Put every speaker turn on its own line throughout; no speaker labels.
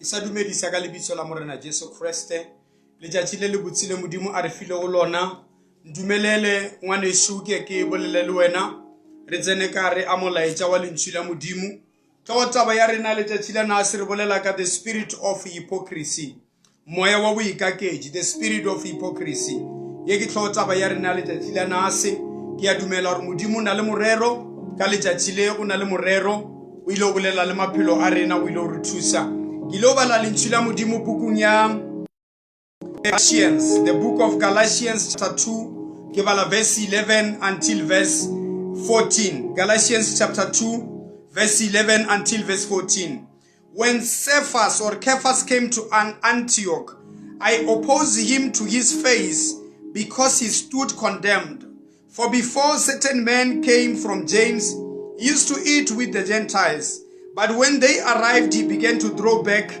Ke sa dumedisa ka lebitso la morena Jesu Kriste le tšatši le botsile modimo a re file go lona ndumelele ngwaneso ke bolele le wena re tsene ka re a molaetša wa lentšu la modimo tlo taba ya rena le tšatši la na se re bolela ka the spirit of hypocrisy moya wa boikaketši the spirit of hypocrisy ye ke tlo taba ya rena le tšatši la na se ke a dumela gore modimo o na le morero ka letšatši le o na le morero o ile o bolela le maphelo a rena o ile o re thusa ke ile o bala lentšu la modimo bukung ya Galatians, the book of Galatians chapter 2 ke bala verse 11 until verse 14. Galatians chapter 2 verse 11 until verse 14. When Cephas came to Antioch, I opposed him to his face because he stood condemned. For before certain men came from James, he used to eat with the Gentiles. But when they arrived, he began to draw back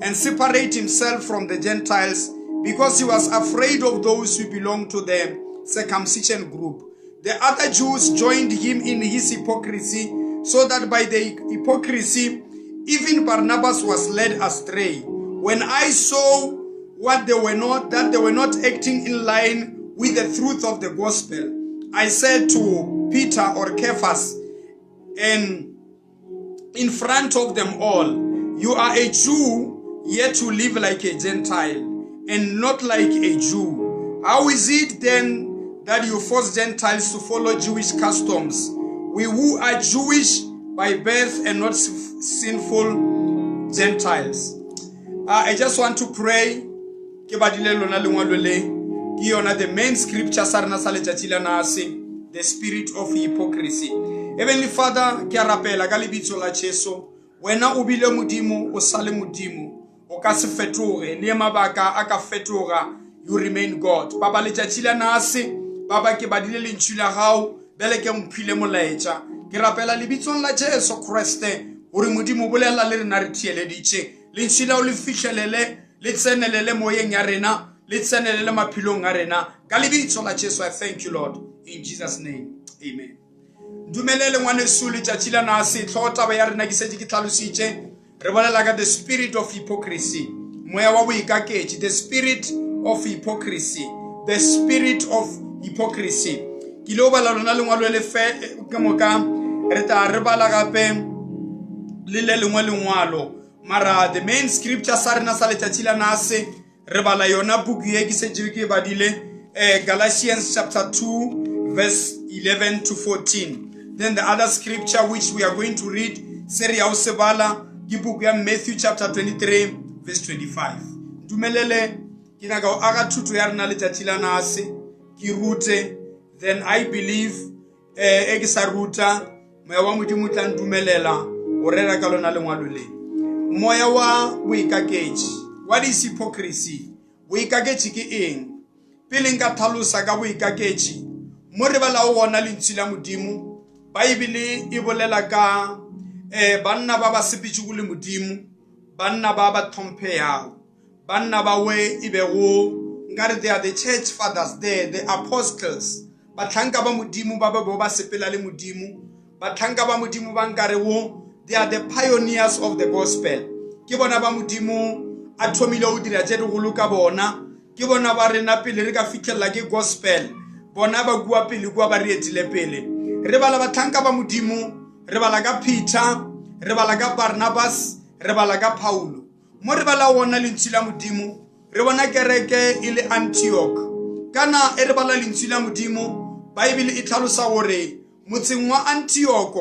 and separate himself from the Gentiles because he was afraid of those who belonged to the circumcision group. The other Jews joined him in his hypocrisy, so that by the hypocrisy, even Barnabas was led astray. When I saw that they were not acting in line with the truth of the gospel, I said to Peter or Cephas, and in front of them all, you are a Jew, yet you live like a Gentile, and not like a Jew. How is it then that you force Gentiles to follow Jewish customs? We who are Jewish by birth and not sinful Gentiles. I just want to pray. The main scripture, the spirit of hypocrisy. Heavenly Father, ke a rapela ka lebitso la Jesu, wena o bile modimo o sale modimo, o ka se fetoge le mabaka a ka fetoga, you remain God. Baba le tšatši la nase, baba ke badile lentšu la gago, bele ke mphile molaetša. Ke rapela lebitsong la Jesu Kriste, gore modimo bolela le rena re theeleditše, lentšu la o le fihlelele, le tsenelele moyeng ya rena, le tsenelele maphelong a rena. Ka lebitso la Jesu, I thank you, Lord. In Jesus' name, amen. Dumelele ngwaneso le tšatši la nase tlo taba ya rena ke setse ke tlhalositše re bolela ka the spirit of hypocrisy moya wa boikaketši the spirit of hypocrisy the spirit of hypocrisy ke le o bala lona lengwalo le fe ke moka re tla re bala gape le le lengwe lengwalo mara the main scripture sa rena sa letšatši la nase re bala yona buku ye ke setse ke badile Galatians chapter 2 verse 11 to 14. Then the other scripture which we are going to read, Seri ya usebala, book ya Matthew chapter 23 verse 25. Dumelele kinaga o aga thuto ya rena letšatši la nase ki rute, then I believe ke sa ruta moya wa modimo tla ndumelela o rera ka lona lengwalo le. Moya wa boikaketši, what is hypocrisy? Boikaketši ke eng? Pele nka tlhalosa ka boikaketši, mo re bala o gona lentšu la modimo Baibele e bolela ka banna ba ba sepetše go le modimo, banna ba ba tlhompheyago, banna ba we e bego nkare they are the church fathers there, the apostles, batlhanka ba modimo ba ba bo ba sepela le modimo, batlhanka ba modimo ba nkare wo they are the pioneers of the gospel. Ke bona ba modimo a thomile o dira tše digolo ka bona, ke bona ba rena pele re ka fitlhelela ke gospel, bona ba bua pele kwa ba re etile pele. Re bala batlhanka ba modimo, re bala ka Peter, re bala ka Barnabas, re bala ka Paulo. Mo re bala wona lentšu la modimo, re bona kereke e le Antioch. Kana e re bala lentšu la modimo, Baibele e tlhalosa gore motseng wa Antioch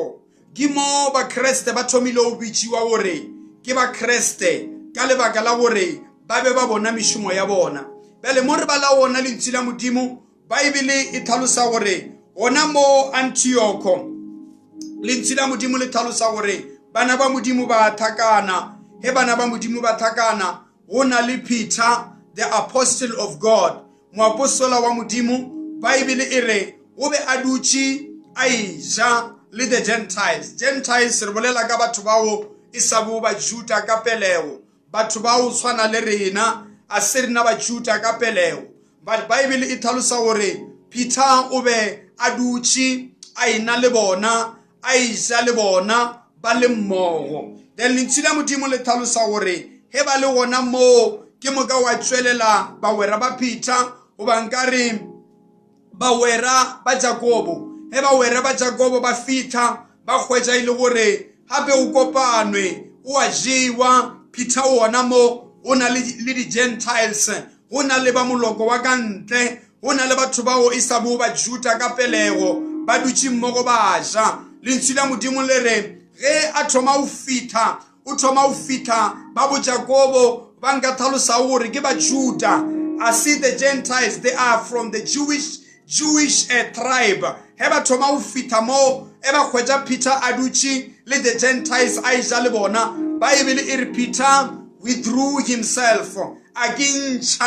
ke mo ba Kriste ba thomile o bitšiwa gore ke ba Kriste ka lebaka la gore ba be ba bona mešomo ya bona. Bele mo re bala wona lentšu la modimo, Baibele e tlhalosa gore ona mo Antioch lentšu la modimo le tlhalosa gore bana ba modimo ba thakana. He bana ba modimo ba thakana, go na le Peter the apostle of God, moapostola wa modimo. Baibele e re o be a dutše a eja le the Gentiles. Gentiles re bolela ka batho bao e sa bo ba Juda ka pelego, batho bao tshwana le rena a se rena ba Juda ka pelego. But Baibele e tlhalosa gore Peter o be a dutše a ena le bona, a eja le bona ba le mmogo. Then lentšu la modimo le tlhalosa gore he ba le gona mo ke moka wa tswelela bawera ba Peter o ba nkare bawera ba Jakobo he bawera ba Jakobo ba fitha ba khwetsa ile gore hape o kopanwe o a jiwa Peter wona mo o na le di Gentiles o na le ba moloko wa kantle o na le batho bao isa bo ba Juda ka pelego ba dutse mmogo ba ja le ntshila modimo le re ge a thoma o fitha ba bo Jakobo ba nka tlhalosa gore ke ba Juda. I see the Gentiles, they are from the Jewish tribe. He ba thoma o fitha mo e ba khwetsa Peter a dutse le the Gentiles a ja le bona. Bible e re Peter withdrew himself against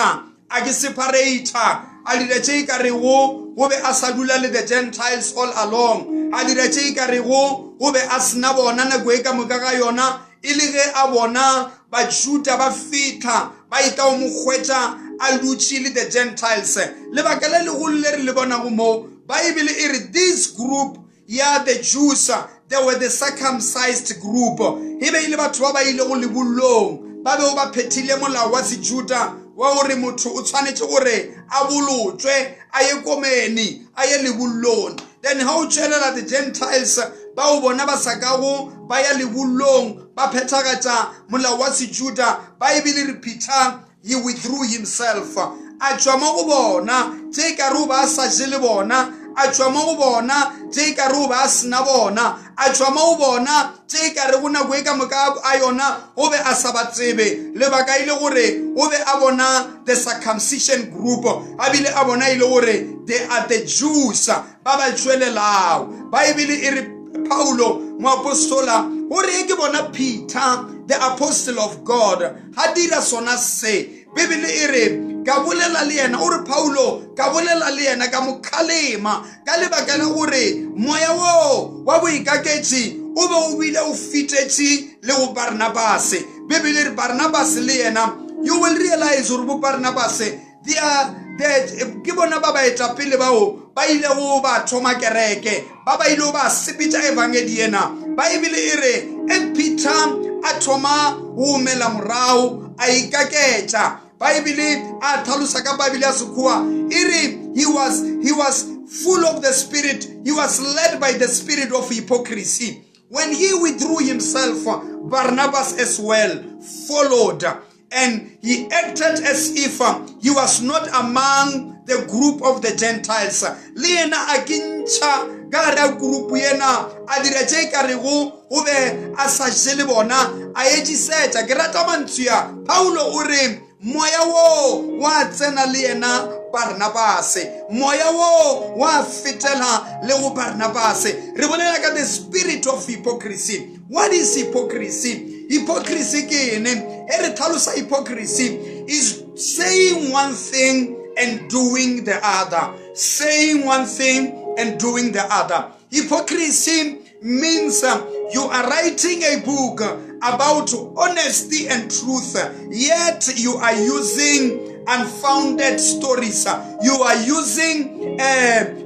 separator a dira tše ka rego go be a sa dula le the Gentiles all along a dira tše ka rego go be a sena bona nako e ka moka ga yona e le ge a bona ba Juda ba fitha ba ita o mokgwetsa a dutse le the Gentiles lebaka le legolo le re le bona go mo Bible e re this group the Jews they were the circumcised group e be ile batho ba ile go lebollong ba be ba phethile molao wa sejuda wa gore motho o tshwanetse gore a bolotswe a ye komeni a ye lebollong. Then how tshelela the Gentiles ba o bona ba sakago ba ya lebollong ba phethagata molao wa sejuda. Bible re Peter he withdrew himself a tswa mo go bona tse ka ro ba sa jele bona a tswa mo go bona tse ka ro ba sna bona a tswa mo go bona tse ka re gona go e ka moka a yona o be a sa ba tsebe le ba ka ile gore o be a bona the circumcision group a bile a bona ile gore they are the Jews ba ba tswelelao. Bible e re Paulo mo apostola gore ke bona Peter the apostle of God ha dira sona se Bible e re ka bolela le yena o re Paulo ka bolela le yena ka mokhalema ka lebaka la gore moya wo wa boikaketsi o be o bile o fitetše le go Barnabas. Bible re Barnabas le yena you will realize gore bo Barnabas they are ke bona ba ba etapele bao ba ile go ba thoma kereke ba ile ba sepitša evangeli ena. Bible e re Peter a thoma o mela morao a ikaketša. Bible a tlhalosa ka Bible ya sekgowa e re he was full of the spirit, he was led by the spirit of hypocrisy. When he withdrew himself, Barnabas as well followed, and he acted as if he was not among the group of the Gentiles. Liena akincha gara group yena adira tše ka rego o be a sa jele bona a ejisetša ke rata mantswe ya Paulo o re moya wo wa tsena le yena Barnabas, moya wo wa fetela le go Barnabas. Re bolela ka the spirit of hypocrisy. What is hypocrisy? Hypocrisy ke ene e re tlhalosa hypocrisy is saying one thing and doing the other. Saying one thing and doing the other. Hypocrisy means you are writing a book about honesty and truth, yet you are using unfounded stories. You are using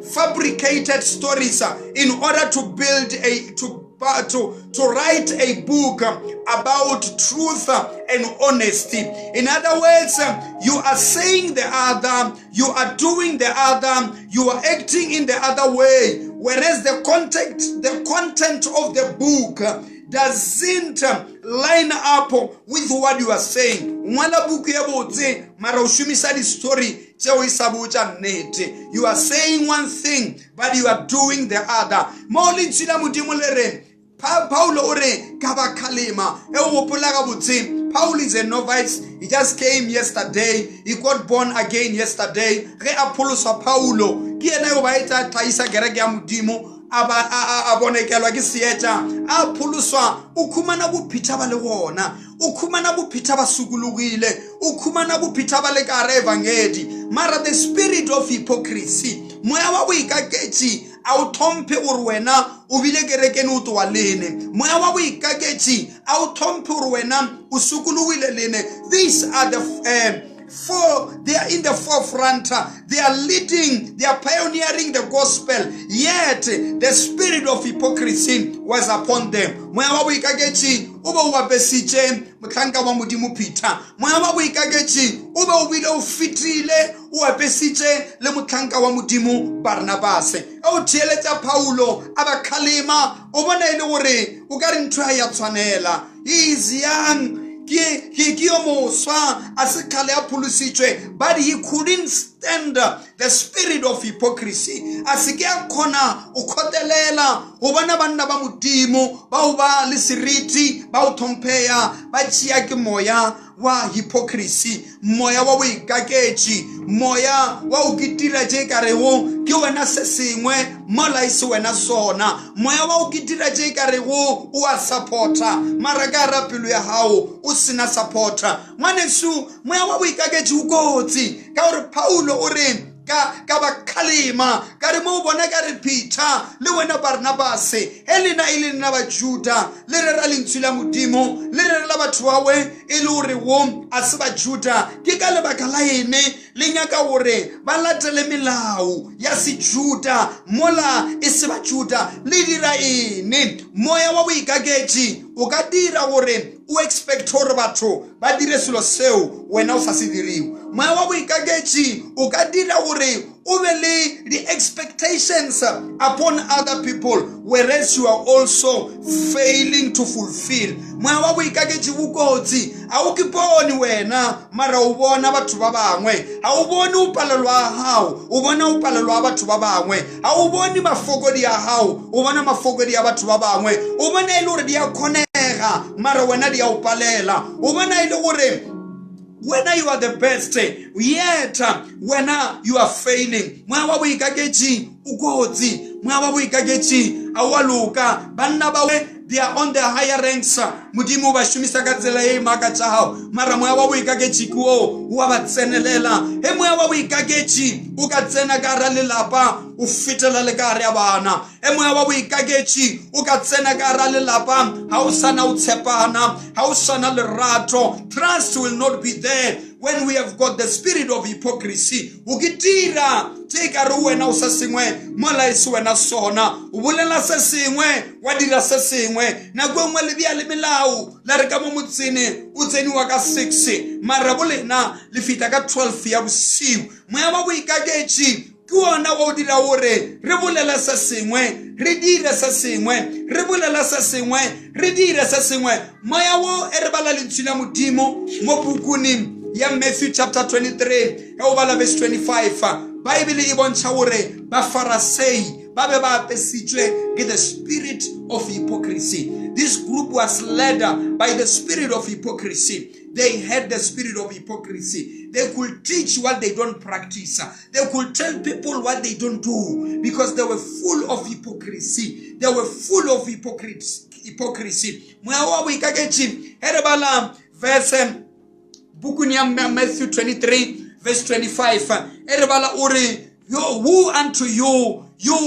fabricated stories in order to build to write a book about truth and honesty. In other words, you are saying the other, you are doing the other, you are acting in the other way, whereas the content of the book doesn't line up with what you are saying. Ngwala buku ya botse mara o shumisa di story tšeo e sa botša nnete. You are saying one thing but you are doing the other. Mo le ntšhila modimo le re Paulo o re ka ba khalema e o gopola ga botse. Paul is a novice. He just came yesterday. He got born again yesterday. Ge Apollos Paulo ke ena yo ba eta thaisa kereke ya modimo a bonekelwa ke seeta a pholoswa o khumana bophitha ba le gona o khumana bophitha ba sukulugile o khumana bophitha ba le ka re evangeli mara the spirit of hypocrisy moya wa boikaketsi a o thompe gore wena o bile kerekene o towa lene moya wa boikaketsi a o thompe gore wena o sukulugile lene. These are in the forefront. They are leading, they are pioneering the gospel. Yet the spirit of hypocrisy was upon them. Moya wa boikagetši o be o bapesitše mohlanka wa modimo Peter. Moya wa boikagetši o be o bile o fetile o apesitše le mohlanka wa modimo Barnabas. O theeletša Paulo a ba khalema o bona ile gore o ka re ntho ya tshwanela. He is young. But he couldn't stand the spirit of hypocrisy. Asikia kona ukotelela ubana banda ba mudimo ba uba lisiriti ba utompeya ba chiaki moya wa hypocrisy, moya wa wikakechi, moya wa ukitira je karewo ki wena se sengwe mola isi wena sona, moya wa ukitira je karewo wa supporta maragara pelo ya hao usina supporta mwanesu moya wa wikakechi ukotsi ka ore Paulo ore ka ba khalima ka re mo bona ka re Peter le wena Barnabas elina ilina ba Juda le re ra lentswila modimo le re la batho bawe e le ore wo a se ba Juda ke ka le ba kala ene le nyaka ore ba latele melao ya si Juda mola e se ba Juda le dira ene moya wa boikagetši o ka dira gore o expect gore batho ba dire selo seo wena o sa se diriwe. Moya wa boikagetši o ka dira gore o be le the expectations upon other people, whereas you are also failing to fulfill. Moya wa boikagetši bokotsi a o kipone wena mara o bona batho ba bangwe, a o bone o palelwa hao o bona o palelwa batho ba bangwe, a o bone mafokodi a hao o bona mafokodi a batho ba bangwe, o bona ile gore di a kgonega mara wena di a o palela, o bona ile gore when you are the best, yet when you are failing. Moya wa boikagetši ukotsi, moya wa boikagetši a wa loka banna bawe they are on the higher ranks. Modimo ba shumisa ka tsela e makatša hao mara moya wa boikagetši ko wa ba tsenelela. He moya wa boikagetši o ka tsena ka ra lelapa o fetela le ka re bana. He moya wa boikagetši o ka tsena ka ra lelapa ha o sana o tshepana, ha o sana lerato. Trust will not be there when we have got the spirit of hypocrisy. Ukitira take a ruwe na usa singwe mola isuwe na sona ubulela se singwe wadira se singwe na gwe mwele bia limilau larika mumutsine utseni waka 6 marabule na lifita ka 12 ya busiu moya wa boikagetši kuona wa udira ore rebulela se singwe redira se singwe rebulela se singwe redira se singwe moya wo erebala lintshila modimo mo bukuni ya Matthew chapter 23 ya ubala verse 25 Bible e bontsha hore ba Pharisee ba be ba apesitswe ke the spirit of hypocrisy. This group was led by the spirit of hypocrisy. They had the spirit of hypocrisy. They could teach what they don't practice. They could tell people what they don't do because they were full of hypocrisy. They were full of hypocrisy. Moya wa boikagetši erebala verse Bukuni ya Matthew 23 verse 25 erebala ore who unto you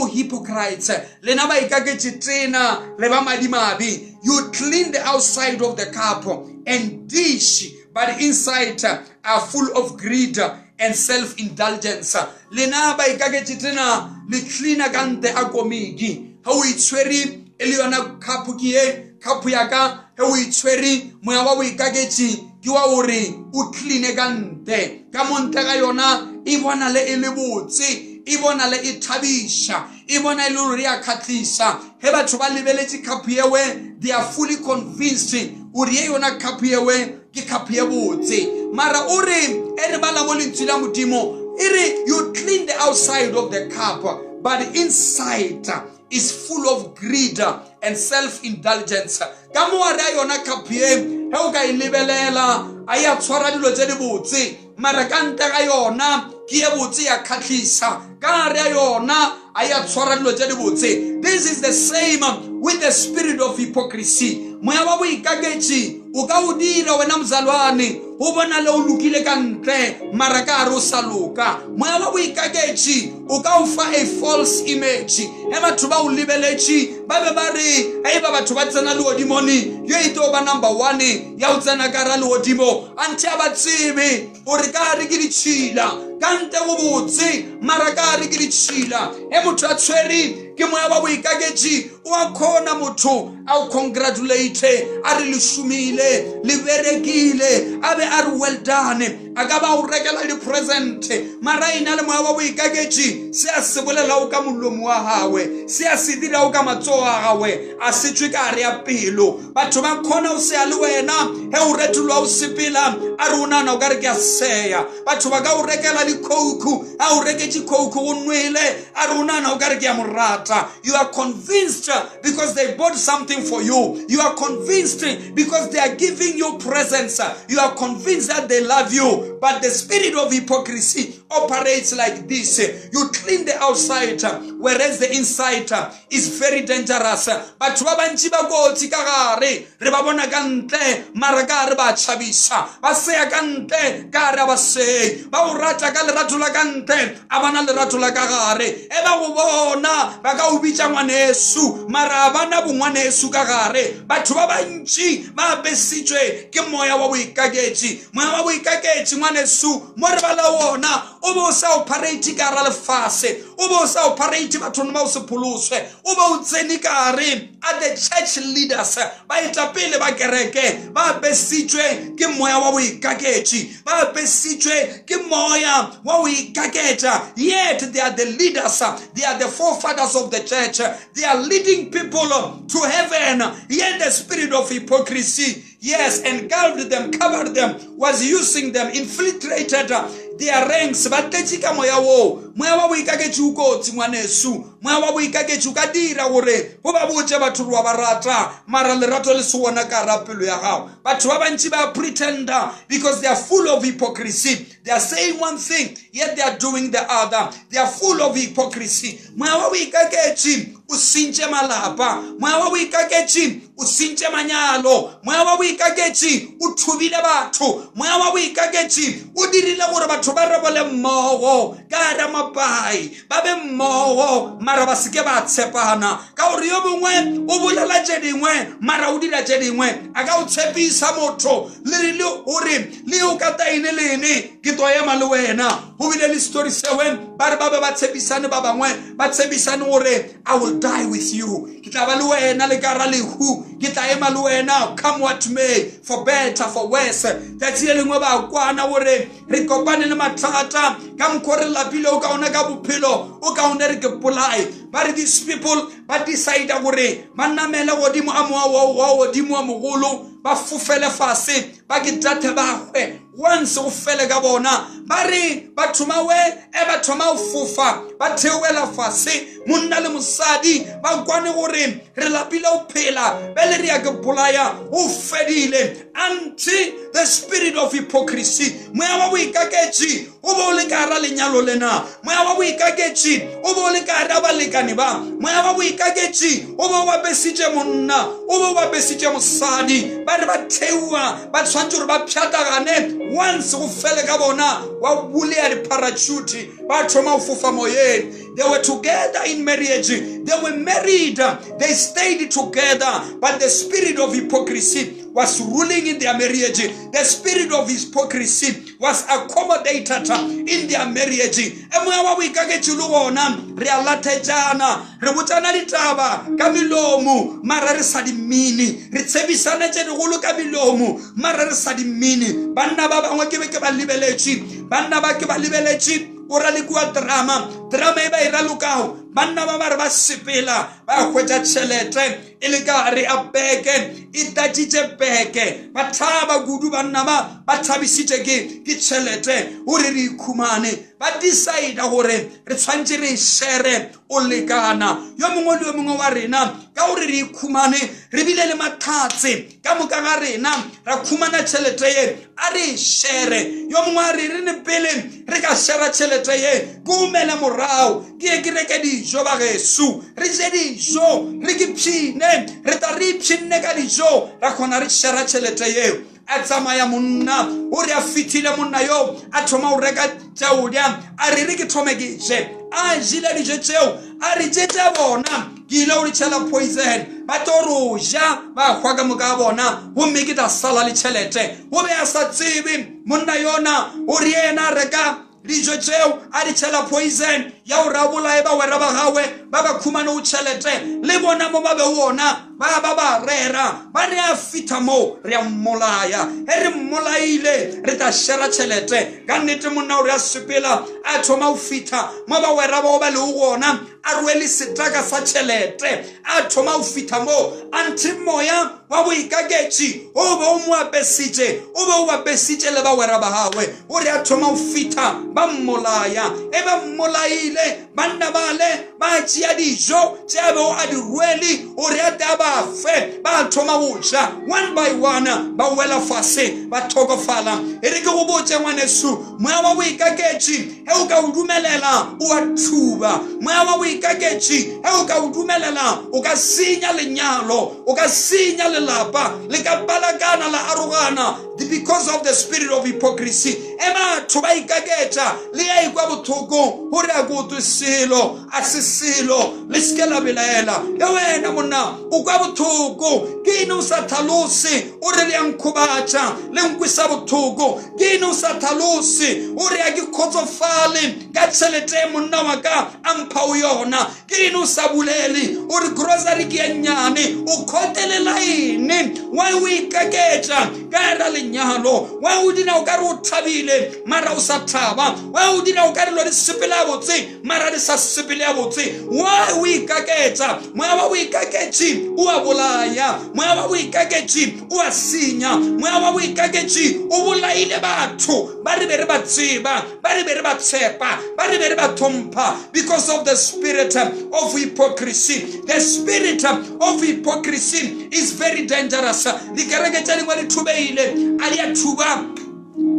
hypocrites lena ba ikagetši tena le ba madimabe, you clean the outside of the cup and dish but the inside are full of greed and self-indulgence. Lena ba ikagetši tena le cleana kante a komiki ha o itshwere e le yona kapu kie kapu yaka he o itshwere moya wa boikagetši ki wa ore o cleane kante ka monte ga yona e bona le e le botse e bona le e thabisha e bona ile ore ya khatlisa he batho ba lebeletše kapu yewe they are fully convinced ore ye yona kapu yewe ke kapu ye botse mara ore e re bala mo lentswila modimo ere you clean the outside of the cup but the inside is full of greed and self-indulgence. Ka mo ara yona kapu ye he o ka ilebelela a ya tshwara dilo tse di botse mara ka ntle ga yona ke ye botse ya khatlisa ka re yona a ya tshwara dilo tse di botse. This is the same with the spirit of hypocrisy. Moya wa boikagetši o ka o dira wena mzalwane o bona le o lokile ka ntle mara ka re o sa loka moya wa boikaketši o ka o fa a false image batho ba o lebeletše ba be ba re a eba batho ba tsena legodimone yo e tlo ba number 1 ya o tsena ka ra legodimo ante a ba tsebe gore ka re ke ditšhila kante go botse mara ka re ke ditšhila motho a tshwere ke moya wa boikaketši o a khona motho a o congratulate a re le šomile le berekile a be a re well done a ka ba o rekela di-present mara ina le moya wa boikaketši se a se bolelago ka molomo wa gagwe se a se dirago ka matsogo a gagwe a setswe ka re ya pelo batho ba khona o sea le wena he o retolwa o sepela a re o nana o ka re ke a seya batho ba ka o rekela dikouku a o reketše kouku go nwele a re o nana o ka re ke a morata you are convinced because they bought something for you you are convinced because they are giving you presents you are convinced that they love you but the spirit of hypocrisy operates like this you clean the outside whereas the inside is very dangerous batho ba bantši ba kotsi ka gare re ba bona ka ntle mara ka re ba tšhabisa ba seya ka ntle ka re ba sei ba o rata ka lerato la ka ntle a bana lerato la ka gare ba go bona ba ka o bitša ngwanesu mara a bana bongwanesu ka gare batho ba bantši ba besitšwe ke moya wa boikaketši moya wa boikaketši ngwanesu mo re bala wona o bo sa operate ka ra lefase o bo sa operate bathong ba o sepoloswe o bo o tsene ka re at the church leaders ba eta pele ba kereke ba besitšwe ke moya wa boikaketši ba besitšwe ke moya wa boikaketša yet they are the leaders they are the forefathers of the church they are leading people to heaven yet the spirit of hypocrisy yes engulfed them covered them was using them infiltrated their ranks ba tletše ka moya wo moya wa boikaketši o kotsi ngwanesu moya wa boikaketši o ka dira gore go ba botse batho wa ba rata mara lerato le se wona ka ra pelo ya gago batho ba bantši ba pretender because they are full of hypocrisy they are saying one thing yet they are doing the other they are full of hypocrisy moya wa boikaketši o sentše malapa moya wa boikaketši o sentše manyalo moya wa boikaketši o thubile batho moya wa boikaketši o dirile gore batho ba rebole mmogo ka ra mapai ba be mmogo mara ba seke ba tshepana ka gore yo bongwe o bolela tše dingwe mara o dira tše dingwe a ka o tshepisa motho le gore le o ka taine lene ke to ema le wena go bile le story sewe ba re ba be ba tshepisane ba bangwe ba tshepisane gore I will die with you ke tla ba le wena le ka ra lehu ke tla ema le wena come what may for better for worse that's le lengwe ba kwana gore re kopane le mathata ka mkhore lapile o ka ona ka bophelo o ka ona re ke polai ba re these people ba decide gore ba namela godimo a moa wa godimo a mogolo ba fufele fase ba ke tate ba hwe once o fele ka bona ba re ba thumawe ba thoma o fufa ba theoela fase monna le mosadi ba kwane gore re lapile o phela bele re ya ke polaya o fedile anti the spirit of hypocrisy moya wa boikaketši o bo le ka ra lenyalo lena moya wa boikaketši o bo le ka ra balekane ba moya wa boikaketši o bo ba besitše monna o bo ba besitše mosadi ba re ba theua ba tshwantse gore ba pšhatagane once go fele ka bona wa bulea di-parachute ba thoma o fofa moyeng they were together in marriage they were married they stayed together but the spirit of hypocrisy was ruling in their marriage the spirit of hypocrisy was accommodated in their marriage moya wa boikaketši le gona re a latejana re botsana ditaba ka milomo mara re sa di mini re tshebisana tše digolo ka milomo mara re sa di mini banna ba bangwe ke be ke ba lebeletše banna ba ke ba lebeletše o ra le kua drama e ba e ralokago banna ba ba re ba sepela ba hwetša tšhelete e le ka re a beke e tatšitše beke ba thaba kudu banna ba thabisitše ke tšhelete gore re ikhumane ba decide gore re tshwantše re shere o lekana yo mongwe le yo mongwe wa rena ka gore re ikhumane re bile le mathatse ka moka ga rena ra khumana tšhelete ye a re shere yo mongwe a re ne pele re ka shera tšhelete ye ke umele morao ke ye ke reke dijo ba gesu re je dijo re ke pšhine re ta re ipšhinne ka dijo ra kgona re shera tšhelete ye a tsamaya monna o re a fitile monna yo a thoma o reka tšaodia a re re ke thome ke je a jile dijo tseo a re je tša bona ke ile o le tšhela poison ba tlo ro ja ba hwa ka moka bona gomme ke tla sala le tšhelete o be a sa tsebe monna yona o re yena reka dijo tseo a di tšhela poison ya o rabolae ba wera ba gawe ba ba khumane o tšhelete le bona mo ba be wona ba rera ba re a fita mo re a mmolaya he re mmolaile re tla shera tšhelete ka nnete monna o re a sepela a thoma o fita mo ba wera ba le gona a rwele setaka sa tšhelete a thoma o fita mo anti moya wa boikaketši o be o mo apesitše o be o apesitše le ba wera ba gawe o re a thoma o fita ba mmolaya e ba mmolaile banna bale ba tšea dijo tša beo a di rwele o re a te a ba fe ba thoma go ja one by one ba wela fase ba thokofala e re ke go botse ngwaneso moya wa boikaketši he o ka o dumelela o a thuba moya wa boikaketši he o ka o dumelela o ka senya lenyalo o ka senya lelapa le ka balakana la arogana because of the spirit of hypocrisy e batho ba ikaketša le ya ikwa bothoko gore a kotwe selo a se selo le seke la belaela ya wena monna o kwa bothoko ke ene o sa tlhalose o re le ya nkgobatša le nkwisa bothoko ke ene o sa tlhalose o re ya ke kgotsofale ka tšhelete monna wa ka a mpha o yona ke ene o sa bulele o re grocery ke ya nnyane o khotelela ene wa o ikaketša ka era lenyalo wa o dina o ka re o thabile mara o sa thaba wa o dina o ka re lo di sepela botse mara di sa sepele ya botse wa o ikaketša moya wa o ikaketše o a bolaya moya wa o ikaketše o a senya moya wa o ikaketše o bolaile batho ba re be re ba tseba ba re be re ba tshepa ba re be re ba thompha because of the spirit of hypocrisy. The spirit of hypocrisy is very dangerous. Dikereke tša dingwe di thubeile a di a thuba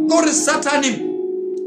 gore satane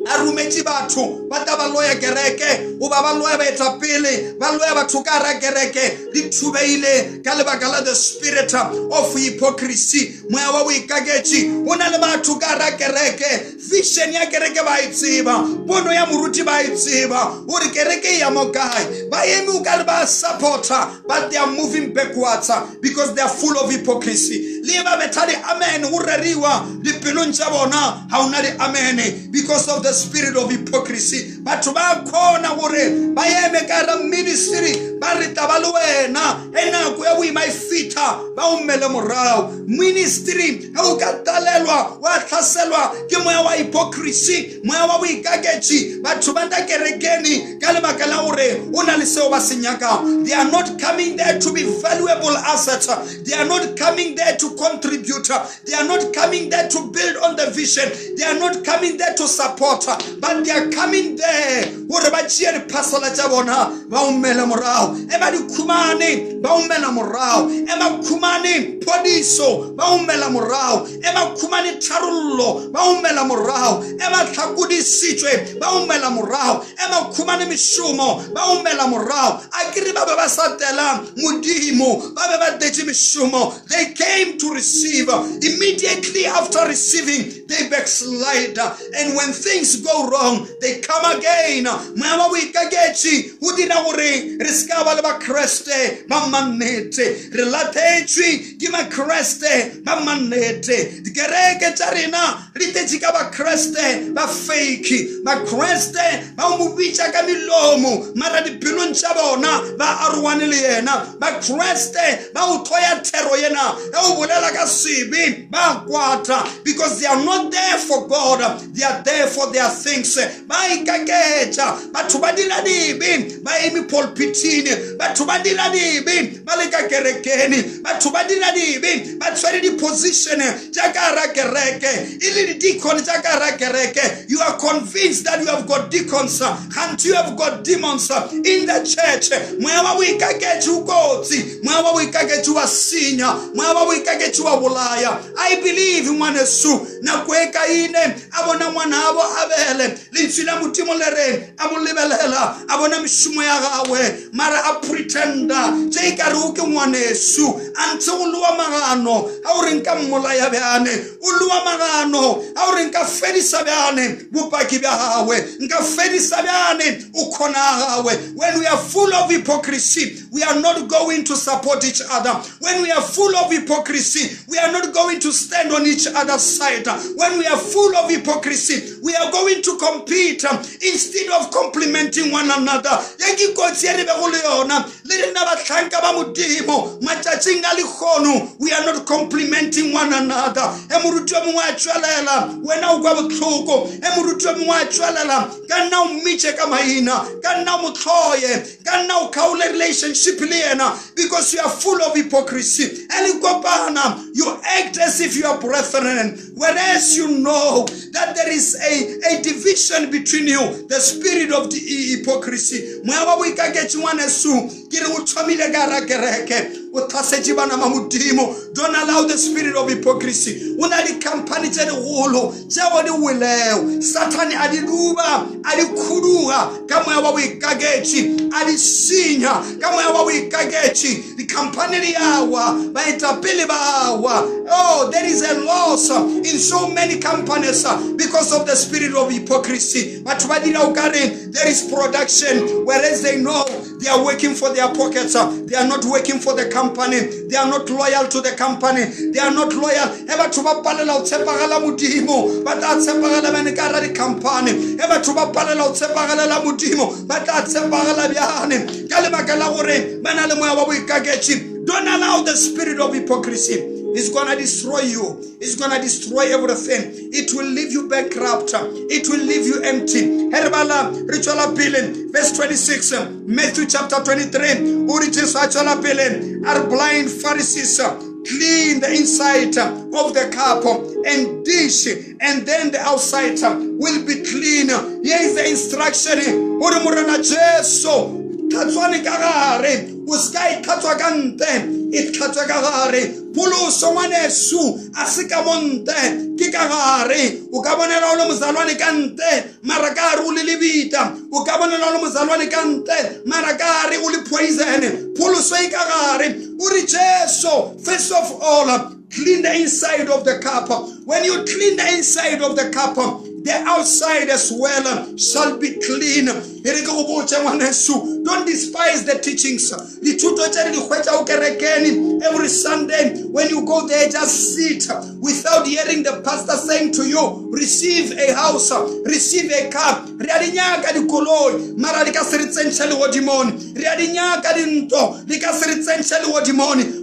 a rumetše batho ba ta ba loya kereke o ba loya baetapele ba loya batho ka ra kereke di thubeile ka lebaka la the spirit of hypocrisy moya wa boikaketše o na le batho ka ra kereke vision ya kereke ba e tseba pono ya moruti ba e tseba gore kereke ya mo kae ba eme o ka re ba supporter but they are moving backwards because they are full of hypocrisy le ba betha di amen go reriwa dipelong tša bona ga ona di amen because of the spirit of hypocrisy batho ba khona gore ba eme ka ra ministry ba re taba le wena e nako ya boima e fita ba o mmele morao ministry ha o ka talelwa wa tlhaselwa ke moya wa hypocrisy moya wa boikaketši batho ba ta kerekeni ka lebaka la gore o na le seo ba se nyaka they are not coming there to be valuable assets they are not coming there to contribute they are not coming there to build on the vision they are not coming there to support but they are coming there gore ba tšea diphasela tša bona ba ummele morao e ba dikhumane ba ummela morao e ba khumane phodiso ba ummela morao e ba khumane tharollo ba ummela morao e ba tlhakodisitswe ba ummela morao e ba khumane mishumo ba ummela morao a kere ba ba satela modimo ba ba tetše mishumo they came to receive immediately after receiving they backslide and when things go wrong they come again moya wa boikaketši o dira gore re ska ba le ba kreste ba mannete re latetšwe ke ba kreste ba mannete dikereke tša rena re tetše ka ba kreste ba fake ba kreste ba mo bitša ka milomo mara dipelong tša bona ba arowane le yena ba kreste ba o thoya thero yena e o bolela ka sebe ba kwata because they are not there for God they are there for their things ba ikaketša batho ba dira dibe ba emi pulpitini batho ba dira dibe ba le ka kerekeni batho ba dira dibe ba tshwere di position tša ka ra kereke e le di deacon tša ka ra kereke you are convinced that you have got deacons and you have got demons in the church moya wa boikaketše o kotsi moya wa boikaketše wa senya moya wa boikaketše wa bolaya I believe ngwaneso nako nako e kaine a bona ngwana abo Abele lentswe la Modimo le reng a mo lebelela a bona moshumo ya gagwe mara a pretenda tse ka re o ke ngwanesu a ntse go lua magano a o reng ka mmolaya bjane o lua magano a o reng ka fedisa bjane bopaki bja gagwe nka fedisa bjane o khona gagwe. When we are full of hypocrisy, we are not going to support each other. When we are full of hypocrisy, we are not going to stand on each other's side. When we are full of hypocrisy, we are going to compete instead of complimenting one another. We are not complimenting one another. Relationship because you are full of hypocrisy. You act as if you are brethren, whereas you know that there is a division between you, the spirit of the hypocrisy. Don't allow the spirit of hypocrisy. Satan adiduba adikuruga kama yawa wikagechi adisinya kama yawa wikagechi the company yawa baitapili bawa. Oh, there is a loss in so many companies because of the spirit of hypocrisy. But there is production, whereas they know they are working for their pockets. They are not working for the company. They are not loyal to the company. They are not loyal. Eba tuba palela utsepagala mudimo, but atsepagala menekara di company. Eba tuba palela utsepagala mudimo, but atsepagala biane. Kalebakala gore banale moya wabikagechi. Don't allow the spirit of hypocrisy. It's going to destroy you. It's going to destroy everything. It will leave you bankrupt. It will leave you empty. Herbala, Ritual Appealing, verse 26, Matthew chapter 23. Are blind Pharisees clean the inside of the cup and dish, and then the outside will be clean. Here is the instruction. Tatswane kagare uskai tatwa kante it tatwa kagare pulu somane su asika monte kikagare ukabonela ulo mzalwane kante marakari ulilibita ukabonela ulo mzalwane kante marakari ulipoison pulu sei kagare uricheso. First of all, clean the inside of the cup. When you clean the inside of the cup, the outside as well shall be clean. Don't despise the teachings. Every Sunday when you go there, just sit without hearing the pastor saying to you, receive a house, receive a car.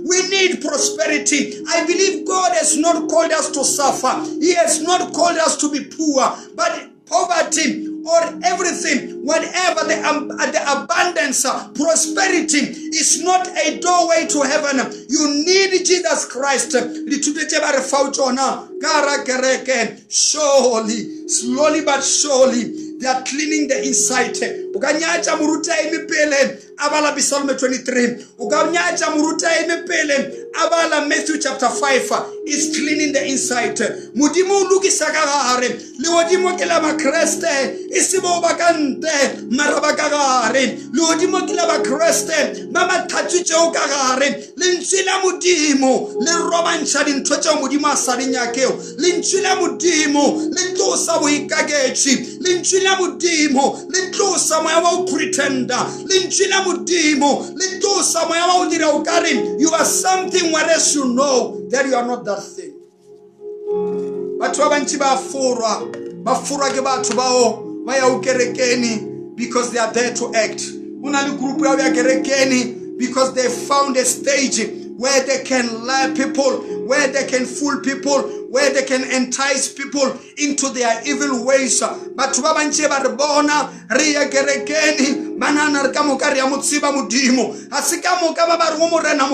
We need prosperity. I believe God has not called us to suffer. He has not called us to be poor, but poverty or everything, whatever the abundance, prosperity is not a doorway to heaven. You need Jesus Christ. Surely, slowly but surely, they are cleaning the inside. Ukanyacha muruta imipele abala Psalm 23. Ukanyacha muruta imipele abala Matthew chapter 5 is cleaning the inside. Mudimu luki sakagare liwodimo kila makreste isibo bakante marabakagare liwodimo kila makreste mama tachiche ukagare linchila mudimo lirobancha lintocha mudimo asarinyakeo linchila mudimo lintosa buikagechi linchila mudimo lintosa moya wa pretender linchila mudimo lintosa moya wa udira ukari. You are something whereas you know that you are not that thing. Batu abanchi bafura ke batu bao baya ukerekeni because they are there to act. Unali group ya ukerekeni because they found a stage where they can lie people, where they can fool people, where they can entice people into their evil ways. But wabanche barabona riya kerekeni banana re ka moka re ya motsiba modimo a se ka moka ba re go morena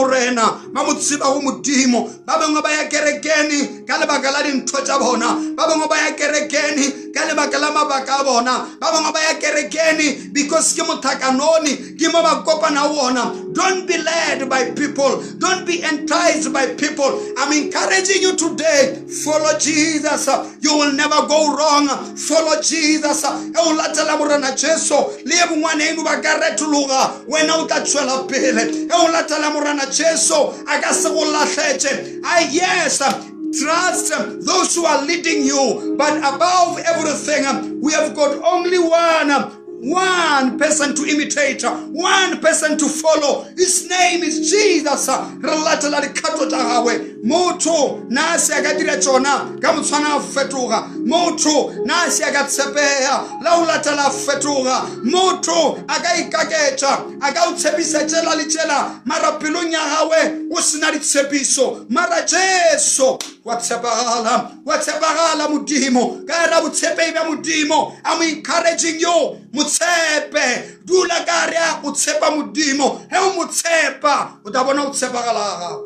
ba motsiba go modimo ba bangwe ba ya kerekeni ka lebaka la dintho tsa bona ba bangwe ba ya kerekeni ka lebaka la mabaka a bona ba bangwe ba ya kerekeni because ke mothakanoni ke mo ba kopana wona. Don't be led by people, don't be enticed by people. I'm encouraging you today, follow Jesus, you will never go wrong. Follow Jesus. E o latela morena Jesu le e bongwane eno ba ka retologa wena o tla tswela pele. E o latela morena Jesu a ka se go latlhetse. Yes, trust those who are leading you, but above everything we have got only one person to imitate, one person to follow. His name is Jesus. Relatela dikgato tsa gagwe motho na se ka dira tsona ka motshwana fetoga motho na se ka tshepeha la o latela fetoga motho a ka ikaketsa a ka o tshepisa tsela le tsela mara pelong ya gagwe o sena ditshepiso mara Jesu wa tshepagala modimo ka ra botshepehi ba modimo. I'm encouraging you, motsepe dula ka re o tshepa modimo he o motsepa o ta bona o tshepagala.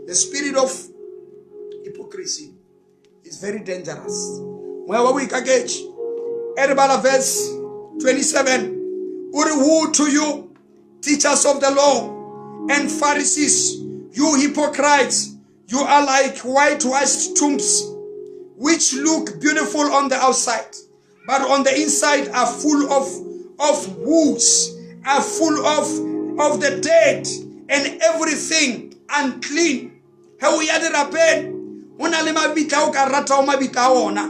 The spirit of hypocrisy is very dangerous. Moya wa boikaketsi eribala verse 27 uri woe to you teachers of the law and Pharisees, you hypocrites, you are like whitewashed tombs which look beautiful on the outside but on the inside are full of wounds, are full of the dead and everything unclean. How ya dira pen una le mabita o ka rata o mabita ona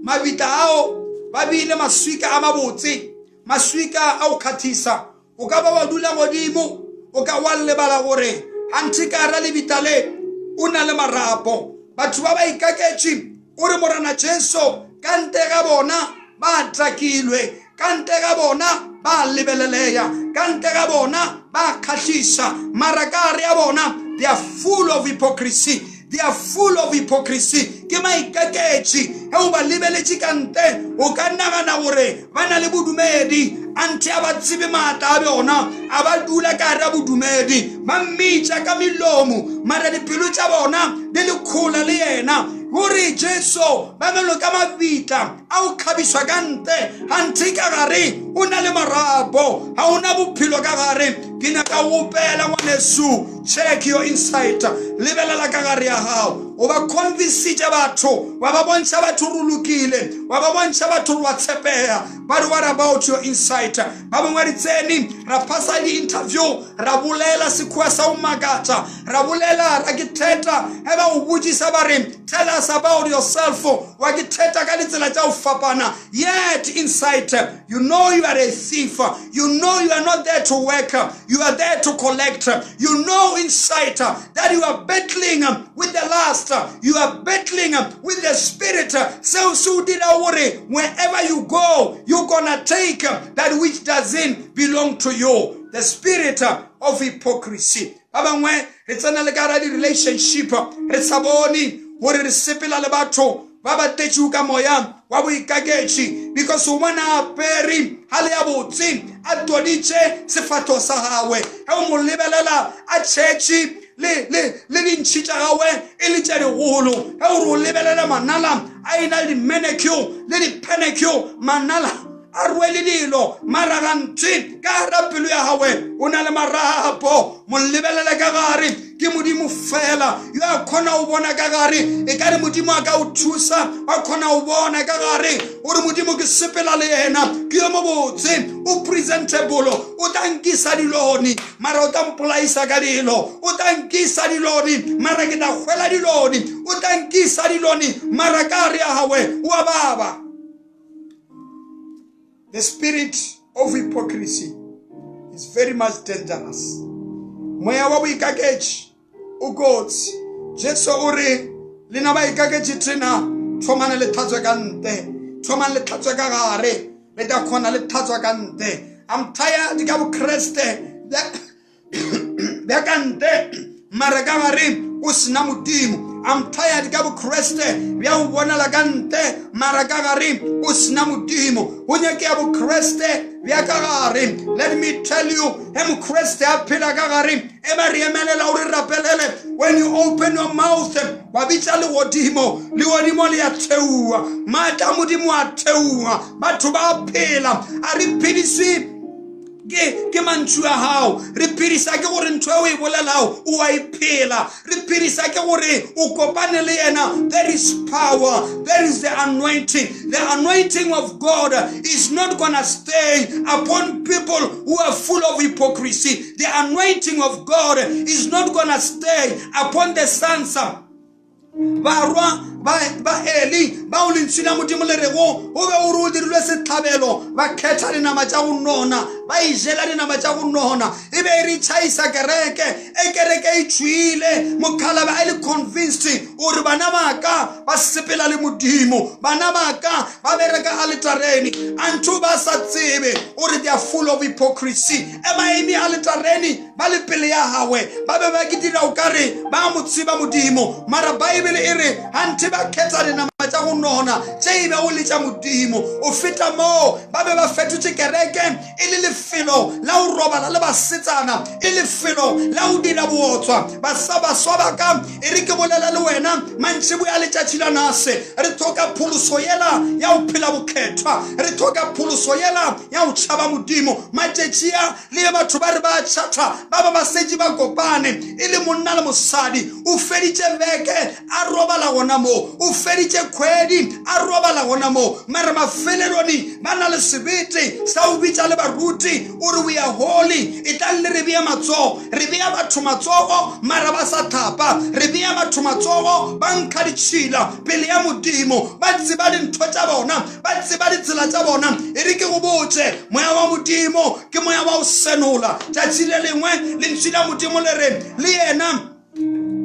mabita ao ba bile maswika a mabotse maswika a o khathisa o ka ba wa dula godimo o ka wa le bala gore antika ra le bitale una le marapo batho ba ba ikaketsi o re morana Jesu ka nte ga bona ba trakilwe ka nte ga bona ba lebeleleya ka nte ga bona ba khathisa mara ka re ya bona they are full of hypocrisy. They are full of hypocrisy. Ke maikaketsi he o ba lebeletsi kante o ka nagana gore ba na le bodumedi ante a ba tsebe mata a bona a ba dula ka ra bodumedi ba mmitsa ka milomo mara dipelo tsa bona di le khola le yena gore Jesu ba melo ka mabita a o khabiswa kante ante ka gare o na le marapo ha ona bophelo ka gare ke na ka opela ngwanesu. Check your inside lebelela ka gare ya gago o ba convince batho wa ba bontsha batho rulukile wa ba bontsha batho wa tshepeha. But what about your inside? Ba bangwe di tseni ra pasa di interview ra bolela sekhuwa sa o makatsa ra bolela ra githeta he ba o butsisa ba re tell us about yourself wa githeta ka ditsela tsa o fapana yet inside you know you are a thief, you know you are not there to work, you are there to collect, you know inside that you are battling with the lust, you are battling with the spirit. So did I worry wherever you go you're gonna take that which doesn't belong to you. The spirit of hypocrisy. Abangwe it's an alleged relationship it's aboni wore re sepela le batho ba ba tetsuka moya wa boikaketsi because o bona peri hale ya botsi a toditse sefato sa gawe he o mo lebelela a tšhetši le dintšhi tša gawe e le tša digolo he o re o lebelela manala a ena le di-manicure le di-pedicure manala a rwele dilo mara gantši ka gara pelo ya gawe o na le marapo mo lebelele ka gare ke modimo fela yo a khona o bona ka gare e ka re modimo a ka o thusa a khona o bona ka gare o re modimo ke sepela le yena ke yo mo botse o presentable o tankisa diloni mara o tampolaisa ka dilo o tankisa diloni mara ke ta hwela diloni o tankisa diloni mara ka re ya gawe o a baba. The spirit of hypocrisy is very much dangerous. Moya wa boikaketsi o kotsi. Jesu o re le na ba ikaketsi tsena thomana le tlhatswe ka nte thomana le tlhatswe ka gare le ta khona le tlhatswe ka nte. I'm tired ka bo Kriste be ka nte mara ka gare o o sena modimo. I'm tired ka bokreste bja o bona la kante mara ka gare o sena modimo. O nyake ya bokreste bja ka gare. Let me tell you, mokreste a phela ka gare e ba re emelela o re rapelele. When you open your mouth wa bitsa le godimo le ya theua mata modimo a theua batho ba phela a re phediswe ke mantšu a hao re phedisa ke gore ntho e bolelao o a iphela re phedisa ke gore o kopane le yena. There is power, there is the anointing of God is not gonna stay upon people who are full of hypocrisy. The anointing of God is not gonna stay upon the sons of ba Eli ba o lentsina modimo le rego o be o re o dirilwe setlhabelo ba khetha dinama tša go nona ba ijela dinama tša go nona e be e re tšhaisa kereke e tšwile mokhalaba a le convinced gore bana baka ba sepela le modimo bana baka ba bereka altareni unto ba sa tsebe gore they are full of hypocrisy e maemi altareni ba le pele ya hawe ba be ba kitira o kare ba mo tseba modimo mara Bible e re ante ba khetha dinama tša go nona tše e be o le tša modimo o feta mo ba be ba fetotše kereke e le lefelo la o robala le basetsana e lefelo la o dira bootswa baswa ba ka e re ke bolela le wena mantšiboa a letšatši la nase re thoka pholoso yela ya o phela bokhethwa re thoka pholoso yela ya o tšhaba modimo matšetšia le batho ba re ba tšhatha ba ba setše ba kopane e le monna le mosadi o feditše beke a robala gona mo o feditše kgwedi a robala gona mo mara mafeleloni ba na le sebete sa o bitša le baruti o re we are holy e tla le re bea matsogo re bea batho matsogo mara ba sa thapa re bea batho matsogo ba nkga ditšhila pele ya modimo ba tseba dintho tša bona ba tseba ditsela tša bona e re ke go botse moya wa modimo ke moya wa o senola tšatši le lengwe lentswe la modimo le re le yena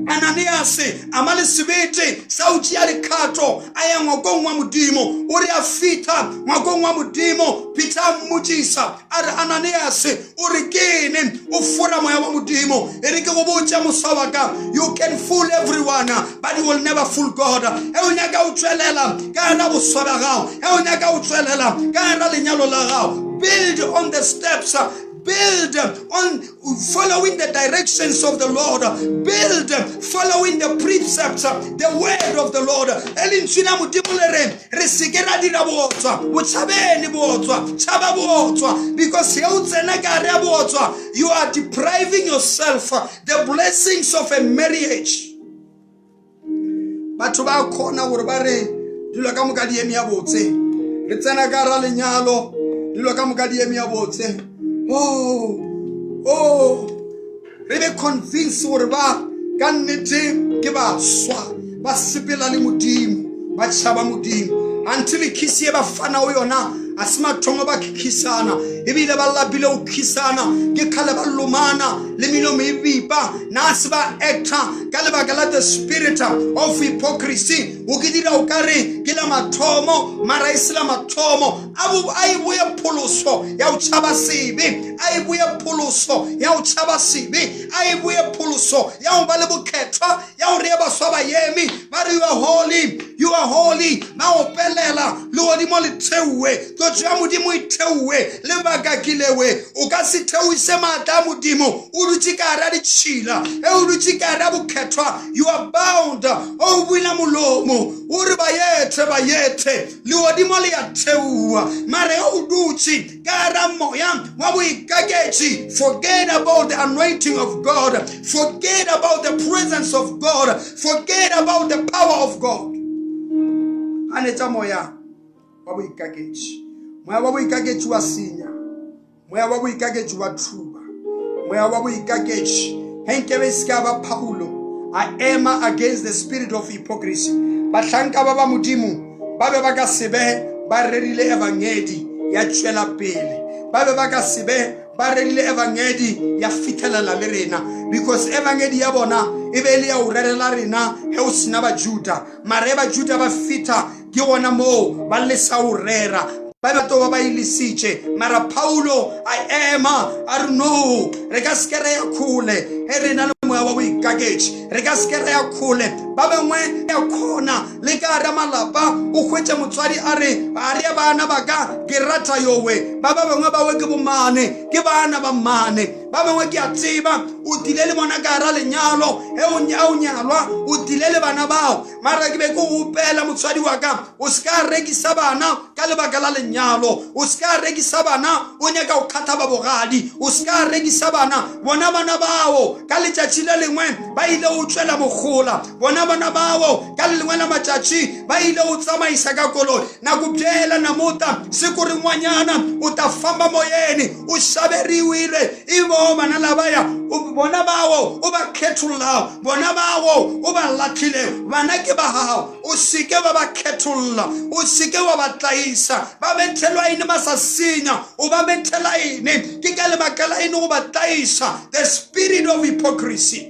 Ananias ama le sebete sa o tšea dikgato a ya ngwakong wa modimo o re a fita ngwakong wa modimo Peter mmotšiša a re Ananias o re kene o fora moya wa modimo e re ke go botša mosabaka you can fool everyone but you will never fool God e o nyaka o tšwelela ka gana boswa ba gago e o nyaka o tšwelela ka gana lenyalo la gago build on the steps build on following the directions of the Lord. Build following the precepts, the word of the Lord. Elinchina mudimulere resigera dira botswa. Uchabeni botswa. Chaba botswa. Because you are depriving yourself the blessings of a marriage. Batho ba khona gore ba re dilo ka moka di eme ya botse. Re tsena ka ra lenyalo dilo ka moka di eme ya botse. Re be convinced gore ba ka nnete ke baswa ba sepela le modimo ba tšhaba modimo until kisi e ba fana o yona a se mathongo ba khisana ebile ba lapile o khisana ke khale ba lomana le mino me bipa na se ba actor ka lebaka la the spirit of hypocrisy o ke dira o kare ke la mathomo mara isla mathomo ai buya pholoso ya o tšhaba sebe ai buya pholoso ya o tšhaba sebe ai buya pholoso ya o ba le bokhethwa ya o re ba swa ba yemi ba re you are holy ba o pelela le godimo le thewe to tšwa modimo e thewe le bakakilewe o ka se theuise maatla modimo o dutse ka ra ditšhila e o dutse ka ra bokhethwa you are bound o buila molomo o re bayethe le godimo le ya theua mare o dutse ka ra moya wa boikaketši. Forget about the anointing of God, forget about the presence of God, forget about the power of God. Anetša moya wa boikaketši, moya wa boikaketši wa senya, moya wa boikaketši wa thuba, moya wa boikaketši henkebe se ka ba Paulo a ema against the spirit of hypocrisy. Bahlanka ba ba modimo ba be ba ka sebe ba rerile evangeli ya tšwela pele, ba be ba ka sebe ba rerile evangeli ya fithelela le rena, because evangeli ya bona e be le ya o rerela rena he o sena ba Juda mare ba Juda ba fita ke gona mo ba lesa o rera ba ba to ba ilisitše mara Paulo a ema a re no re ka skere ya khule he rena le moya wa boikaketši re ka se ya khole ba bangwe ya khona le ka ra malapa o khwetsa motswadi a re bana ba ka ke rata yowe ba bangwe ba we ke bomane ke bana ba mane ba bangwe ke a tseba o dilele bona ka ra lenyalo o nyalwa o dilele bana bao mara ke be go upela motswadi wa ka o ska rekisa bana ka lebaka la lenyalo o ska rekisa bana o nyaka o khatha ba bogadi o ska rekisa bana bona bana bao ka letšatši le lengwe ba ile o tswela bogola bona bana bao ka lengwe la matšatši ba ile o tsamaisa ka koloi nako bjela namuta siku rin'wanyana u ta famba moyeni u xaveriwile ivo vana lavaya bona bao u va khetula bona bao u va latlhile vana ke ba hao o sike va va khetula o sike wa va tlaisa va bethelwa yini ba sa sinya o va bethela yini ke ka lebaka la yini go ba tlaisa the spirit of hypocrisy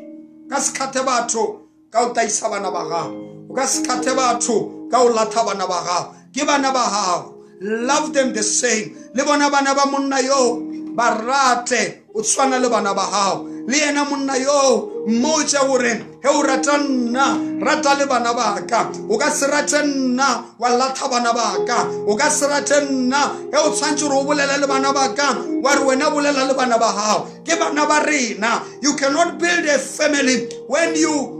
ka se kgathe batho ka o taisa bana ba gago o ka se kgathe batho ka o latha bana ba gago ke bana ba gago love them the same le bona bana ba monna yo ba rate o tshwana le bana ba gago le yena monna yo mmotse gore he o rata nna rata le bana ba ka o ka se rate nna wa latha bana ba ka o ka se rate nna he o tshwantse gore o bolela le bana ba ka wa re wena bolela le bana ba gago ke bana ba rena you cannot build a family when you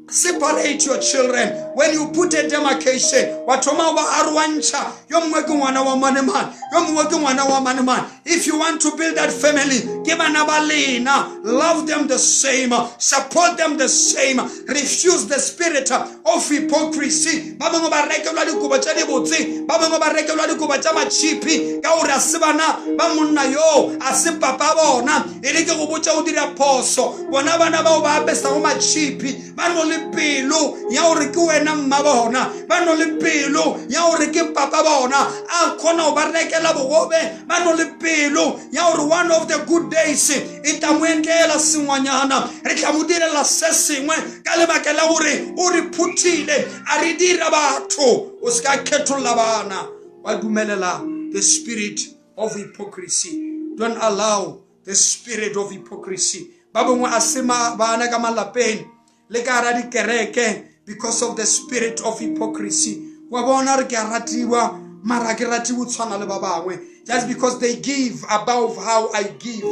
separate your children when you put a demarcation watoma ba arwancha yo mwe ke ngwana wa maneman yo mwe ke ngwana wa maneman if you want to build that family ke bana ba lena love them the same support them the same refuse the spirit of hypocrisy ba bangwe ba rekelwa dikobo tša dibotse ba bangwe ba rekelwa dikobo tša matšhipi ka gore a se bana ba monna yo a se papa bona e le ke go botša o dira phoso bona bana bao ba apesago matšhipi ba no le pelo ya gore ke wena mma bona ba no le pelo ya gore ke papa bona a khona o ba rekela bogobe ba no le pelo ya gore one of the good days e tla mo entlela sengwanyana re tla mo direla se sengwe ka lebaka la gore o re phuthile a re dira batho o ska khetholla bana wa dumelela the spirit of hypocrisy don't allow the spirit of hypocrisy ba bangwe a sema bana ka malapeng le ka ra di kereke because of the spirit of hypocrisy wa bona re ke ratiwa mara ke ratiwa tshwana le ba bangwe just because they give above how I give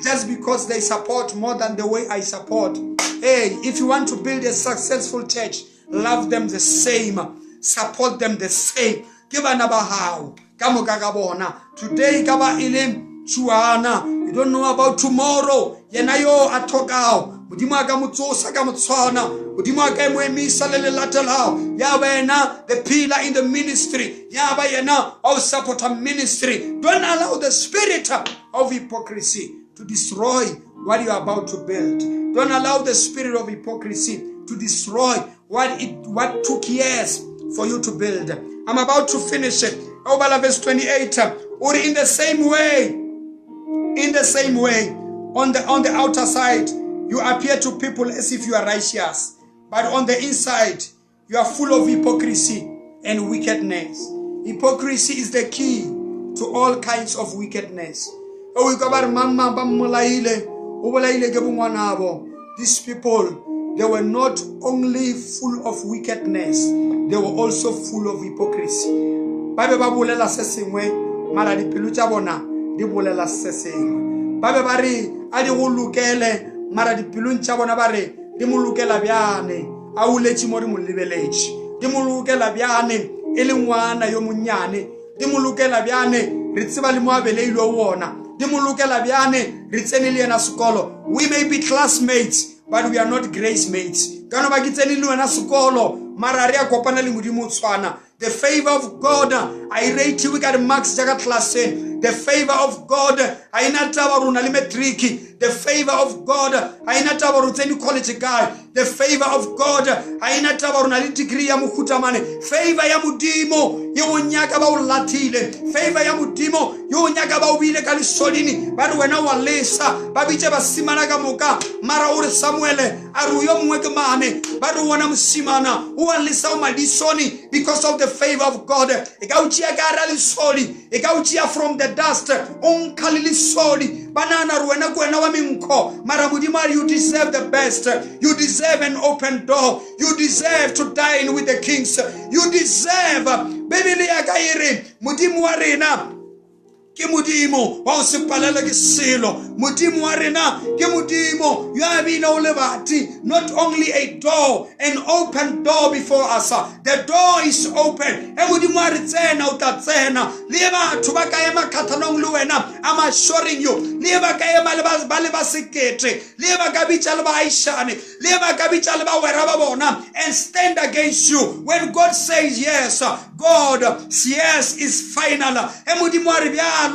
just because they support more than the way I support hey if you want to build a successful church love them the same support them the same ke bana ba hao ka moka ka bona today ka ba ile chuana you don't know about tomorrow yena yo a thokao modimo a ka motsosa ka motshwana modimo a ka mo emisa le le latelao ya bena the pillar in the ministry ya ba yena o support a ministry don't allow the spirit of hypocrisy to destroy what you are about to build don't allow the spirit of hypocrisy to destroy what took years for you to build I'm about to finish it over verse 28 or in the same way on the outer side you appear to people as if you are righteous but on the inside you are full of hypocrisy and wickedness. Hypocrisy is the key to all kinds of wickedness. These people, they were not only full of wickedness, they were also full of hypocrisy. Babe ba bolela se sengwe mara dipelo tša bona di bolela se sengwe. Babe ba re a di go lokele mara dipelong tša bona ba re di mo lokela bjane a uletše mo di mo lebeletše di mo lokela bjane e le ngwana yo monnyane di mo lokela bjane re tseba le mo a beleilwe wona di mo lokela bjane re tsene le yena sekolo. We may be classmates but we are not grace mates. Ka no ba ke tsene le wena sekolo mara re a kopana le modimo o tshwana. The favor of God I rate you got marks jaga classeng. The favor of God I na taba runa le matric. The favor of God I na taba ru tseni college guy. The favor of God I na taba runa le degree ya mohutamane. Favor ya modimo yo nyaka ba o latile. Favor ya modimo yo nyaka ba o bile ka lesodini ba re wena wa lesa ba bitse ba simana ka moka mara o re Samuel a ru yo mwe ke mane ba re wona mosimana o wa lesa o madisoni because of the favor of God. E ka utia ka ra lesodi e ka utia from the the dust. Unkhalili soli. Banana ruena kuena wa minko. Mara Modimo, you deserve the best. You deserve an open door. You deserve to dine with the kings. You deserve. Bebele ya kairi. Modimo wa rena. Ke Modimo wa o sepalela ke selo. Modimo wa rena ke Modimo ya bina o lebati. Not only a door, an open door before us. The door is open. E Modimo wa re tsena o ta tsena. Le batho ba ka ema khathanong le wena. I'm assuring you. Le ba ka ema le ba sekete. Le ba ka bitsa le ba aishane. Le ba ka bitsa le ba wera ba bona and stand against you. When God says yes, God's yes is final. E Modimo wa re bjalo.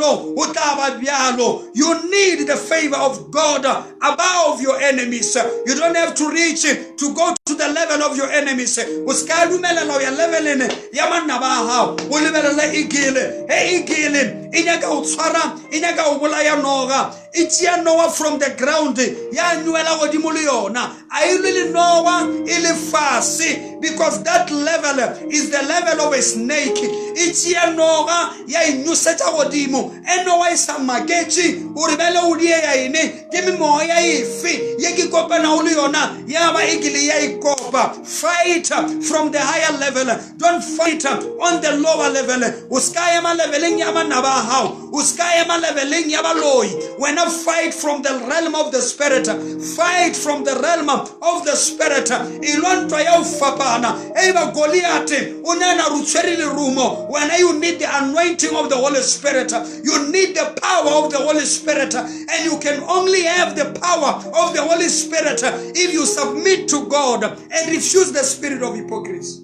You need the favor of God above your enemies. You don't have to reach to go to the level of your enemies. Uskadumelela ya level in yamanna ba hao. Ulebelela igile. Hey igile. Inyaga utswara, inyaga ubulaya noga. Itia Noah from the ground. Ya nyuela godimo le yona. Ayulili Noah ile fasi because that level is the level of a snake. Itia Noah ya inyuseta godimo. Eno isa magechi uribele ulie ya ine kimi moya ifi yeki kopa na uliona yaba igili ya ikopa. Fight from the higher level. Don't fight on the lower level. Uskaya ma leveling yaba nabahao. Uskaya ma leveling yaba loy. When I fight from the realm of the spirit, fight from the realm of the spirit. Ilonto ya ufapana eba Goliath unana rucherili rumo. When you need the anointing of the Holy Spirit, you need the power of the Holy Spirit, and you can only have the power of the Holy Spirit if you submit to God and refuse the spirit of hypocrisy.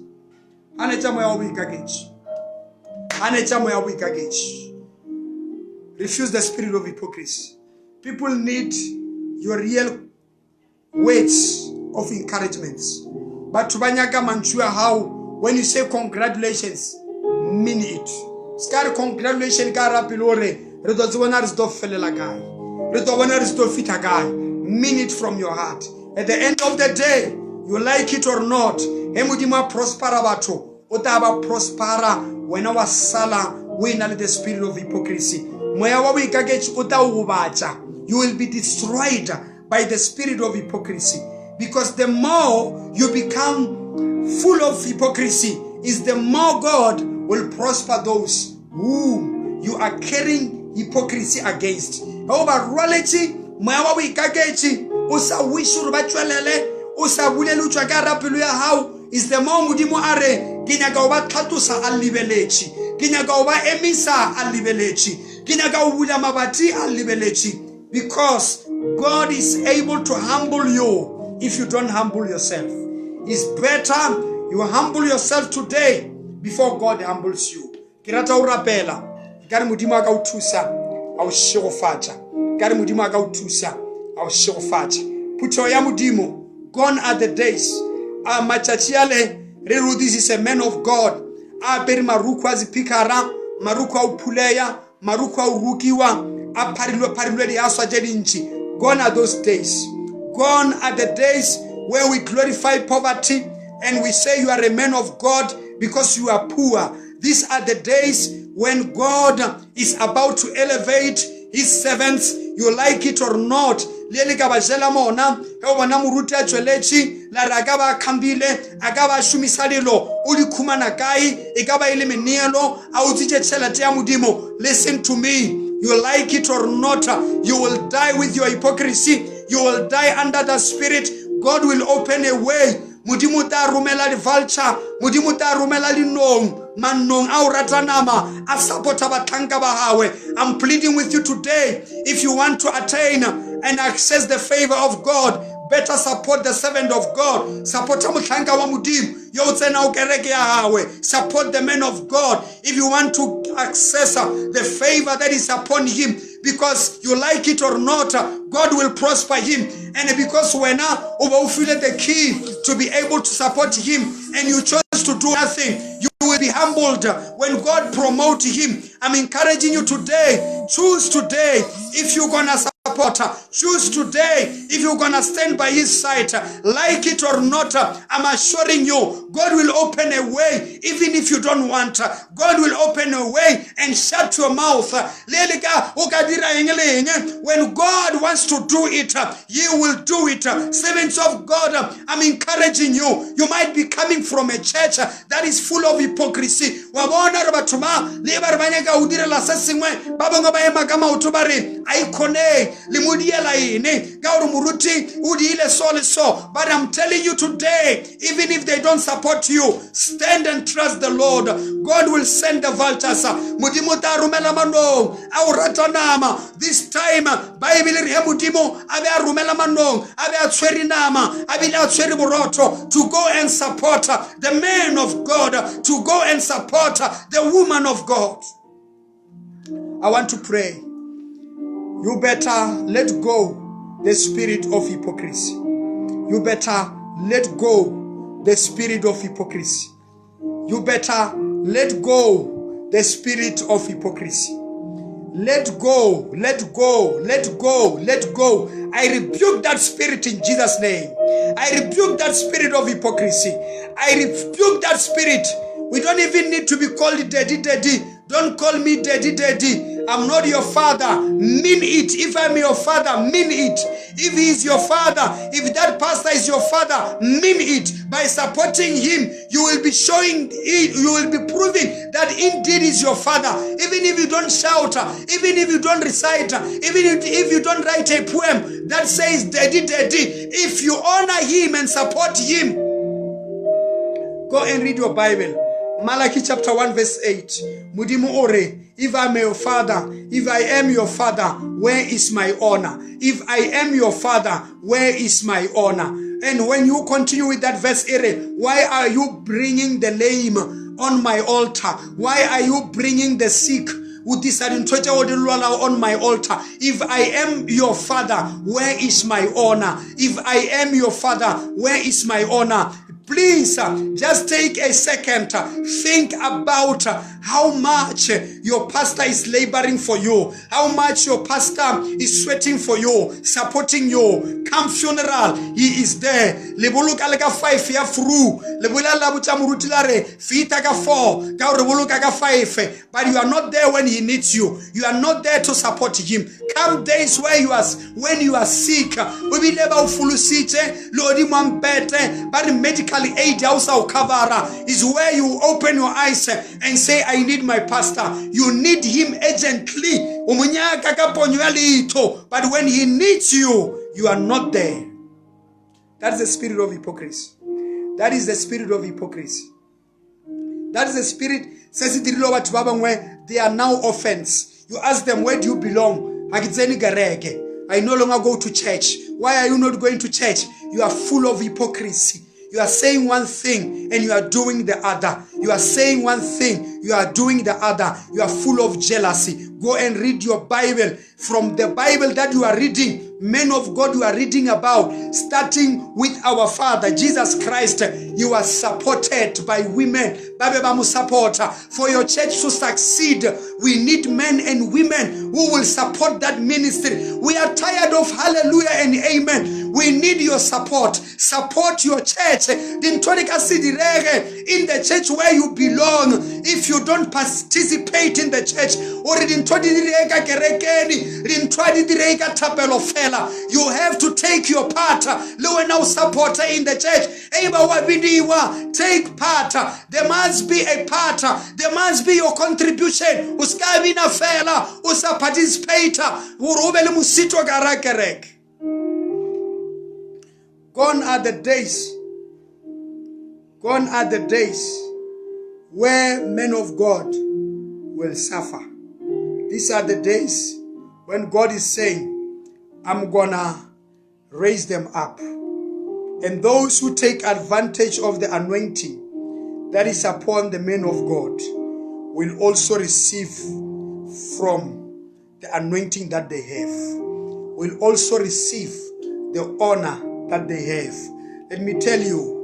Refuse the spirit of hypocrisy. People need your real words of encouragement. But tubanyaka manchua how when you say congratulations, mean it. Scar congratulations kara pilore. Redozwana risto felela guy. Redozwana risto fita guy. Mean it from your heart. At the end of the day, you like it or not, Emudima prospera bato. Otaba prospera when our sala win the spirit of hypocrisy. You will be destroyed by the spirit of hypocrisy. Because the more you become full of hypocrisy, is the more God will prosper those whom you are carrying hypocrisy against. However, reality, how is the more Modimo are kinyaga oba tlhatusa a libelechi, kinyaga oba emisa a libelechi, kinyaga ubula mabati a libelechi. Because God is able to humble you if you don't humble yourself. It's better you humble yourself today before God humbles you. Kirata urapela, kari Modimo akautusa au shirofacha, kari Modimo akautusa au shirofacha. Puto ya Modimo, gone are the days. Machachiale reru, this is a man of God. Peri maruku azipikara, maruku aupuleya, maruku aurukiwa, parilwe di aswa jedinchi. Gone are those days. Gone are the days where we glorify poverty and we say you are a man of God because you are poor. These are the days when God is about to elevate his servants, you like it or not. Lieli kabajela mona, hewa namuruti achwelechi, la ragaba kambile, agaba shumisalilo, uli kumana gai, igaba ili menielo, autije chelate ya Modimo. Listen to me. You like it or not, you will die with your hypocrisy. You will die under the spirit. God will open a way. Modimo ta rumela li vulture, Modimo ta rumela li nong, manong auratanama, asapota batanga bahawe. I'm pleading with you today. If you want to attain and access the favor of God, better support the servant of God. Support Mutlanga wa Modimo. Support the man of God if you want to access the favor that is upon him. Because you like it or not, God will prosper him. And because when you feel the key to be able to support him and you chose to do nothing, you will be humbled when God promotes him. I'm encouraging you today. Choose today. If you're going to support support. Choose today if you're going to stand by his side. Like it or not, I'm assuring you, God will open a way even if you don't want. God will open a way and shut your mouth. When God wants to do it, he will do it. Servants of God, I'm encouraging you. You might be coming from a church that is full of hypocrisy. But I'm telling you today, even if they don't support you, stand and trust the Lord. God will send the vultures. This time, to go and support the man of God, to go and support the woman of God. I want to pray. You better let go the spirit of hypocrisy. You better let go the spirit of hypocrisy. You better let go the spirit of hypocrisy. Let go, let go, let go, let go. I rebuke that spirit in Jesus' name. I rebuke that spirit of hypocrisy. I rebuke that spirit. We don't even need to be called daddy, daddy. Don't call me daddy, daddy. I'm not your father. Mean it. If I'm your father, mean it. If he is your father, if that pastor is your father, mean it. By supporting him, you will be showing it, you will be proving that indeed is your father. Even if you don't shout, even if you don't recite, even if you don't write a poem that says daddy, daddy, if you honor him and support him, go and read your Bible. Malachi chapter 1 verse 8. Mudimu ore, if I am your father, if I am your father, where is my honor? If I am your father, where is my honor? And when you continue with that verse, why are you bringing the lame on my altar? Why are you bringing the sick on my altar? If I am your father, where is my honor? If I am your father, where is my honor? Please just take a second. Think about how much your pastor is laboring for you. How much your pastor is sweating for you, supporting you. Come funeral, he is there. Lebuluka lega 5 ya through. Lebula labuta murutilare fita ka 4. Ka rebuluka ka 5. But you are not there when he needs you. You are not there to support him. Come days when you are sick. We be never fulusite lodi mwambete. But medical aid also cover is where you open your eyes and say, I need my pastor. You need him urgently. But when he needs you, you are not there. That's the spirit of hypocrisy. That is the spirit of hypocrisy. That is the spirit. Says they are now offense. You ask them, where do you belong? I no longer go to church. Why are you not going to church? You are full of hypocrisy. You are saying one thing and you are doing the other. You are saying one thing, you are doing the other. You are full of jealousy. Go and read your Bible. From the Bible that you are reading, men of God you are reading about, starting with our Father, Jesus Christ, you are supported by women. For your church to succeed, we need men and women who will support that ministry. We are tired of hallelujah and amen. We need your support. Support your church. In the church where you belong. If you don't participate in the church, or you have to take your part. Supporter in the church. Take part. There must be a part. There must be your contribution. Participate. Gone are the days. Gone are the days where men of God will suffer. These are the days when God is saying, I'm gonna raise them up. And those who take advantage of the anointing that is upon the men of God will also receive from the anointing that they have. Will also receive the honor that they have. Let me tell you,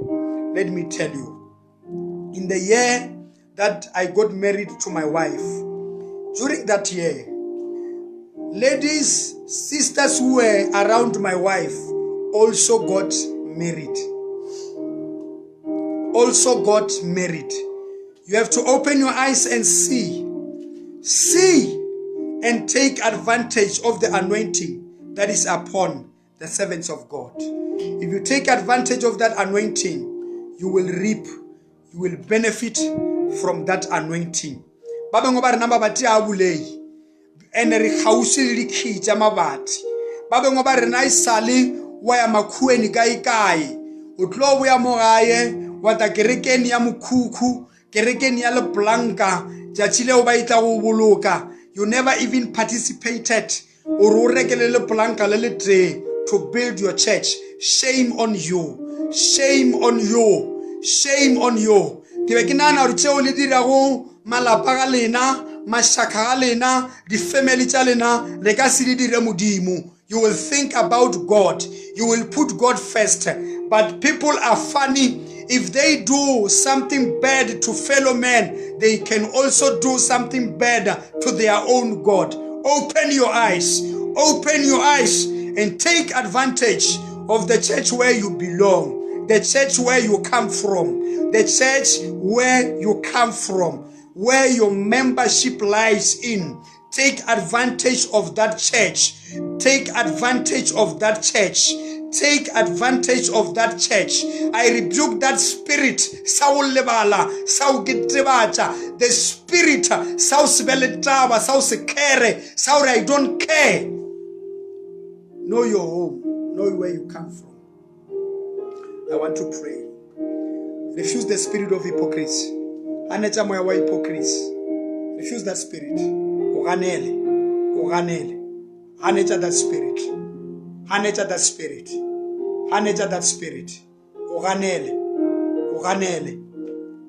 in the year that I got married to my wife, during that year, Ladies, sisters who were around my wife also got married. Also got married. You have to open your eyes and see. See and take advantage of the anointing that is upon the servants of God. If you take advantage of that anointing, you will reap, you will benefit from that anointing. Baba ngoba re namba bati a bulei ene re khausi le dikhitsa mabati. Baba ngoba re na isale wa ya makhueni kai o tlo bo ya mo gae wa ta kerekeni ya mokhukhu kerekeni ya le blanka jatshile o ba itla go boloka. You never even participated or rekele le blanka le le tre to build your church. Shame on you. Shame on you. Shame on you. Ke be ke nana re tseo le dirago malapa ga lena mashaka ga lena di family tsa lena re ka se di dire modimo. You will think about God. You will put God first. But people are funny. If they do something bad to fellow men, they can also do something bad to their own God. Open your eyes. Open your eyes and take advantage of the church where you belong. The church where you come from. The church where you come from. Where your membership lies in. Take advantage of that church. Take advantage of that church. Take advantage of that church. I rebuke that spirit. Saul lebala, Saul gitrebacha, the spirit, Saul sebeletaba, Saul sekere, Saul I don't care. Know your home. Know where you come from. I want to pray. Refuse the spirit of hypocrisy. Anecha moya wa hypocrisy. Refuse that spirit. Oganele. Oganele. Anecha that spirit. Anecha that spirit. Anecha that spirit. Oganele. Oganele.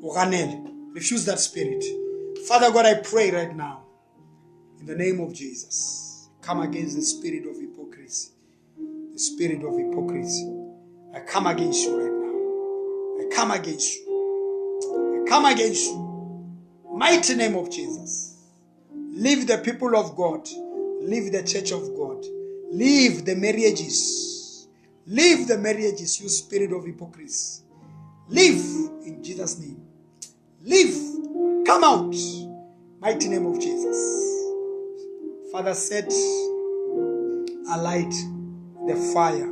Oganele. Refuse that spirit. Father God, I pray right now. In the name of Jesus. Come against the spirit of hypocrisy. The spirit of hypocrisy. I come against you right now. I come against you. I come against you. Mighty name of Jesus. Leave the people of God. Leave the church of God. Leave the marriages. Leave the marriages, you spirit of hypocrisy. Leave in Jesus' name. Leave. Come out. Mighty name of Jesus. Father, set alight the fire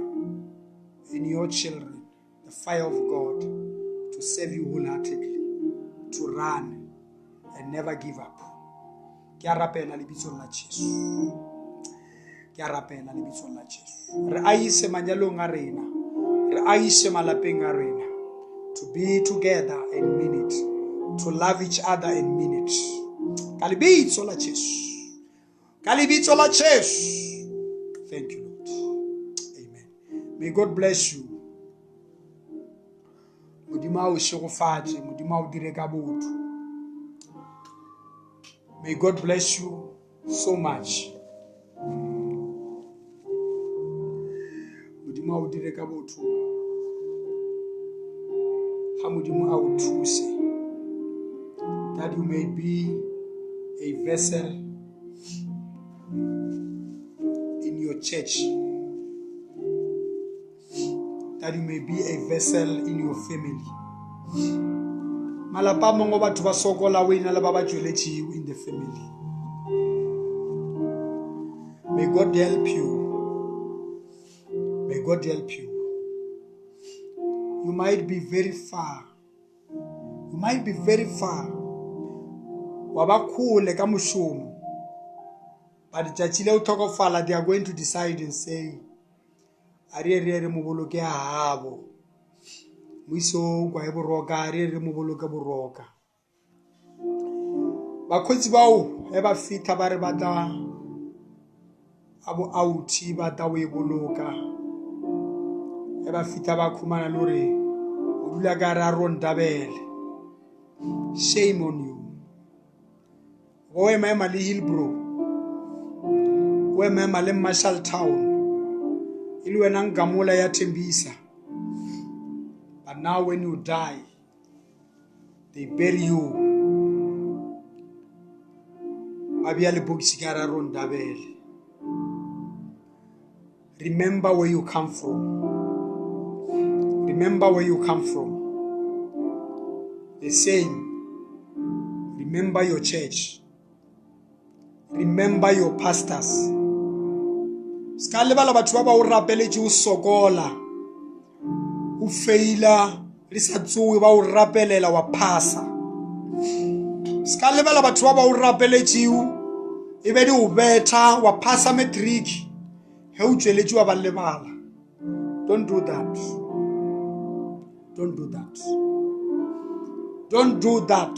in your children, the fire of God, to serve you wholeheartedly, to run and never give up. Ke a rapela lebitsong la Jesu. Ke a rapela lebitsong la Jesu. Re aise manyalong a rena. Re aise malapeng a rena. To be together and mean it. To love each other and mean it. Ka lebitso la Jesu. Ka lebitso la Jesu. Thank you, Lord. Amen. May God bless you. Modimo o shegofatse, modimo o dire ka botho. May God bless you so much. Modimo o dire ka botho. Ha modimo a o thuse. That you may be a vessel in your church. That you may be a vessel in your family. Malapa mongo batho ba sokola wena le ba ba tsweletsi in the family. May God help you. May God help you. You might be very far. You might be very far. Wa ba khole ka moshomo. But tšatši le o tlhokofala, they are going to decide and say, Ariere mo boloke a habo. Muiso kwa e boroka, ariere mo boloke boroka. Bakhotsi bao e ba fita ba re bata abo auti bata o e boloka. E ba fita ba khumana lore o dula ka ra rondabele. Shame on you. Go ema le Hillbrow. Go ema le Marshall Town. Ilu wena ngamula ya Tembisa. But now when you die, they bury you. Mabia le bokisi ka ra rondabele. remember where you come from. Remember where you come from. The same. Remember your church. Remember your pastors. Ska lebala batho ba ba o rapeletse o sokola. O faila le sa tsoe ba o rapelela wa phasa. Ska lebala batho ba ba o rapeletse o e be di o betha wa phasa matric. He o tsweletse wa ba lebala. Don't do that. Don't do that. Don't do that.